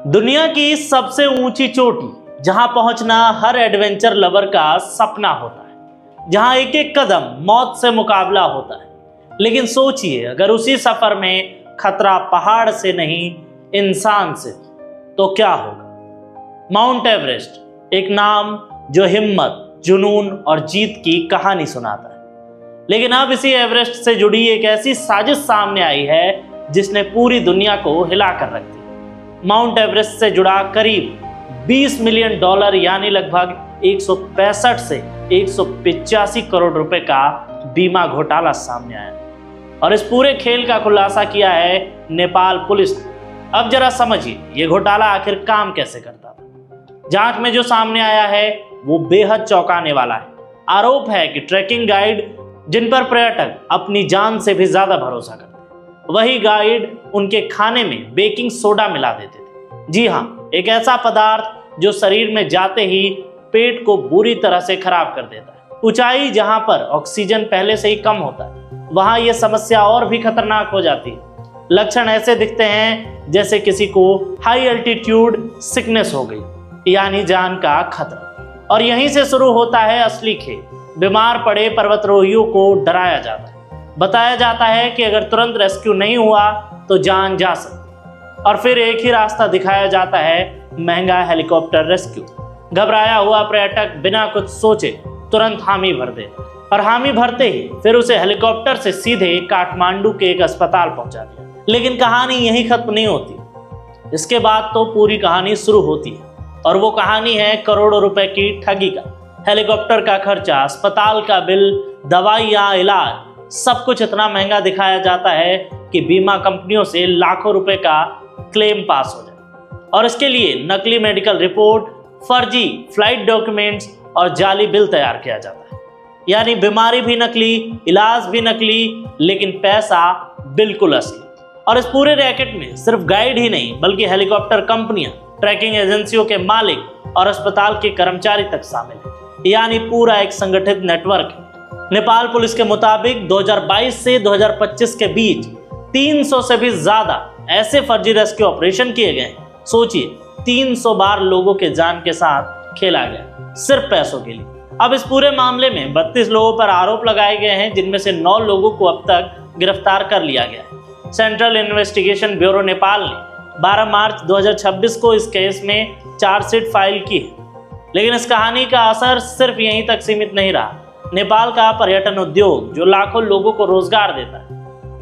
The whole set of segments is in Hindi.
दुनिया की सबसे ऊंची चोटी, जहां पहुंचना हर एडवेंचर लवर का सपना होता है, जहां एक एक कदम मौत से मुकाबला होता है। लेकिन सोचिए, अगर उसी सफर में खतरा पहाड़ से नहीं इंसान से, तो क्या होगा। माउंट एवरेस्ट, एक नाम जो हिम्मत, जुनून और जीत की कहानी सुनाता है। लेकिन अब इसी एवरेस्ट से जुड़ी एक ऐसी साजिश सामने आई है जिसने पूरी दुनिया को हिला कर रख दिया। माउंट एवरेस्ट से जुड़ा करीब $20 मिलियन यानी लगभग 165 से 185 करोड़ रुपए का बीमा घोटाला सामने आया और इस पूरे खेल का खुलासा किया है नेपाल पुलिस ने। अब जरा समझिए, ये घोटाला आखिर काम कैसे करता था। जांच में जो सामने आया है वो बेहद चौंकाने वाला है। आरोप है कि ट्रैकिंग गाइड, जिन पर पर्यटक अपनी जान से भी ज्यादा भरोसा करते, वही गाइड उनके खाने में बेकिंग सोडा मिला देते थे। जी हाँ, एक ऐसा पदार्थ जो शरीर में जाते ही पेट को बुरी तरह से खराब कर देता है। ऊंचाई जहां पर ऑक्सीजन पहले से ही कम होता है, वहां यह समस्या और भी खतरनाक हो जाती है। लक्षण ऐसे दिखते हैं जैसे किसी को हाई एल्टीट्यूड सिकनेस हो गई, यानी जान का खतरा। और यहीं से शुरू होता है असली खेल। बीमार पड़े पर्वतारोहियों को डराया जाता है, बताया जाता है कि अगर तुरंत रेस्क्यू नहीं हुआ तो जान जा सकती। और फिर एक ही रास्ता दिखाया जाता है, महंगा हेलीकॉप्टर रेस्क्यू। घबराया हुआ पर्यटक बिना कुछ सोचे तुरंत हामी भर दे और हामी भरते ही फिर उसे हेलीकॉप्टर से सीधे काठमांडू के एक अस्पताल पहुंचा दिया। लेकिन कहानी यहीं खत्म नहीं होती। इसके बाद तो पूरी कहानी शुरू होती है और वो कहानी है करोड़ों रुपए की ठगी का। हेलीकॉप्टर का खर्चा, अस्पताल का बिल, दवाइयाँ, इलाज, सब कुछ इतना महंगा दिखाया जाता है कि बीमा कंपनियों से लाखों रुपए का क्लेम पास हो जाए। और इसके लिए नकली मेडिकल रिपोर्ट, फर्जी फ्लाइट डॉक्यूमेंट्स और जाली बिल तैयार किया जाता है। यानी बीमारी भी नकली, इलाज भी नकली, लेकिन पैसा बिल्कुल असली। और इस पूरे रैकेट में सिर्फ गाइड ही नहीं, बल्कि हेलीकॉप्टर कंपनियां, ट्रैकिंग एजेंसियों के मालिक और अस्पताल के कर्मचारी तक शामिल है। यानी पूरा एक संगठित नेटवर्क है। नेपाल पुलिस के मुताबिक 2022 से 2025 के बीच 300 से भी ज्यादा ऐसे फर्जी रेस्क्यू ऑपरेशन किए गए। सोचिए, 300 बार लोगों के जान के साथ खेला गया, सिर्फ पैसों के लिए। अब इस पूरे मामले में 32 लोगों पर आरोप लगाए गए हैं, जिनमें से 9 लोगों को अब तक गिरफ्तार कर लिया गया है। सेंट्रल इन्वेस्टिगेशन ब्यूरो नेपाल ने 12 मार्च 2026 को इस केस में चार्जशीट फाइल की है। लेकिन इस कहानी का असर सिर्फ यहीं तक सीमित नहीं रहा। नेपाल का पर्यटन उद्योग, जो लाखों लोगों को रोजगार देता है,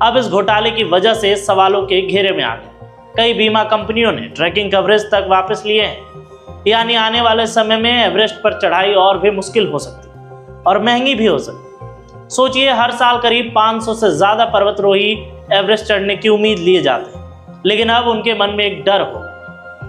अब इस घोटाले की वजह से सवालों के घेरे में आ गया। कई बीमा कंपनियों ने ट्रैकिंग कवरेज तक वापस लिए हैं। यानी आने वाले समय में एवरेस्ट पर चढ़ाई और भी मुश्किल हो सकती है और महंगी भी हो सकती। सोचिए, हर साल करीब 500 से ज्यादा पर्वतारोही एवरेस्ट चढ़ने की उम्मीद लिए जाते हैं। लेकिन अब उनके मन में एक डर हो,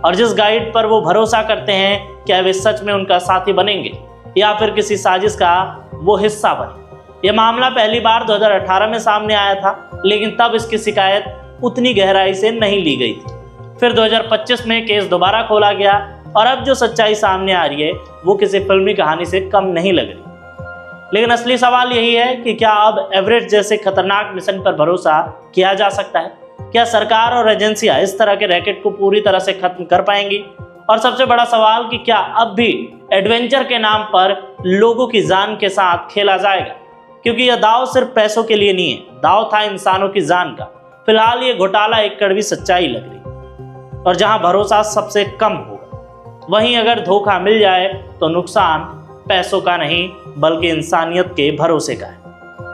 और जिस गाइड पर वो भरोसा करते हैं, क्या वे सच में उनका साथी बनेंगे या फिर किसी साजिश का वो हिस्सा बने। यह मामला पहली बार 2018 में सामने आया था, लेकिन तब इसकी शिकायत उतनी गहराई से नहीं ली गई थी। फिर 2025 में केस दोबारा खोला गया और अब जो सच्चाई सामने आ रही है वो किसी फिल्मी कहानी से कम नहीं लग रही। लेकिन असली सवाल यही है कि क्या अब एवरेस्ट जैसे खतरनाक मिशन पर भरोसा किया जा सकता है? क्या सरकार और एजेंसियां इस तरह के रैकेट को पूरी तरह से खत्म कर पाएंगी? और सबसे बड़ा सवाल कि क्या अब भी एडवेंचर के नाम पर लोगों की जान के साथ खेला जाएगा? क्योंकि यह दाव सिर्फ पैसों के लिए नहीं है, दाव था इंसानों की जान का। फिलहाल ये घोटाला एक कड़वी सच्चाई लग रही, और जहां भरोसा सबसे कम होगा, वहीं अगर धोखा मिल जाए तो नुकसान पैसों का नहीं बल्कि इंसानियत के भरोसे का है।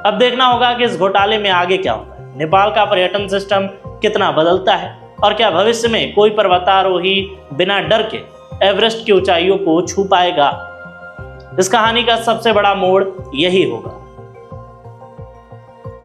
अब देखना होगा कि इस घोटाले में आगे क्या होता है। नेपाल का पर्यटन सिस्टम कितना बदलता है, और क्या भविष्य में कोई पर्वतारोही बिना डर के एवरेस्ट की ऊंचाइयों को छू पाएगा? इस कहानी का सबसे बड़ा मोड़ यही होगा।